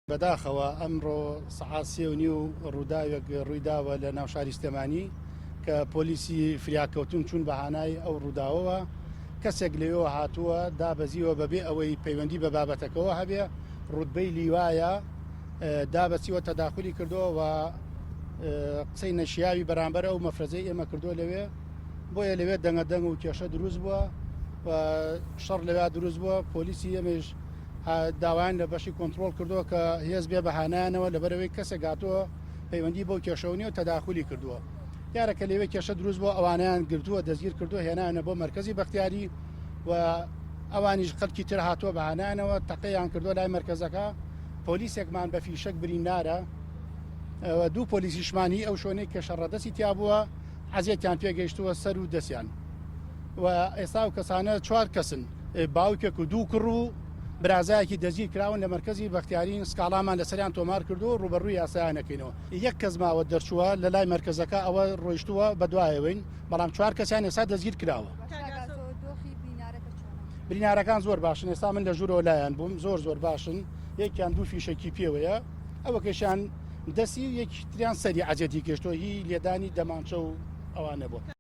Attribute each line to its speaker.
Speaker 1: بەداخەوە ئەمڕۆ سەعات 3:30 ڕووداوێک ڕوویداوە لە ناو شاری سلێمانی کە پۆلیسی فریاکەوتن چوون بەهانای ئەو ڕووداوەوە کەسێک لەوێەوە هاتووە دابەزیوە بەبێ ئەوەی پەیوەندی بە بابەتەکەەوە هەبێ ڕوتبەی لیوایە دابەچیوە تەداخلی کردووە و قسەی نەشیاوی بەرامبەر ئەو مەفرەزەی ئێمە کردووە لەوێ بۆیە لەوێ دەنگە و کێشە دروست بووە و شەڕ لەوێ دروست بووە پۆلیسی ئێمەش داوایان لە بەشی کۆنتترۆل کردووە کە هێز بێ بەهانانەوە لەبەرەوەی کەسێک گاتووە پەیوەندی بۆ کێشەونی و تەداخلی کردووە دیارەکە لەوێ کێشە دروست بۆ ئەوانیان گرتووە دەستگیر کردووە هێنانە بۆ مرکزی بەختیاری و ئەوانیش خەڵکی تر هاتووە بەهانانەوە تەقەیان کردووە لای مرکزەکە پۆلیسێکمان بە فیشک بریندارە دوو پۆلیسیشمانی ئەو شوێنەی کە شەڕەدەستی تیا بووە عەزیەتیان پێگەیشتووە سەر و دەستیان و ئێستا و کەسانە 4 کەسن باوکێک و 2 کوڕ و برازایەکی دەستگیر کراون لە مرکزی بەختیاری سکاڵامان لەسەریان تۆمار کردو و ڕوبەڕووی یاسایانەکەینەوە یەک کەس ماوە دەرچووە لە لای مرکزەکە ئەوە ڕۆیشتووە بەدوایەوەین بەڵام 4 کەسیان ئێستا دەستگیر کراوە برینارەکان زۆر باشن ئێستا من لە ژوورەوە لایەن بووم زۆر باشن یەکیان 2 فیشەکی پێوەیە ئەوە کەشیان دەستی یەکتریان سەری عەجەتی کەشتۆ هی لێدانی دەمانچە و ئەوانە بوو.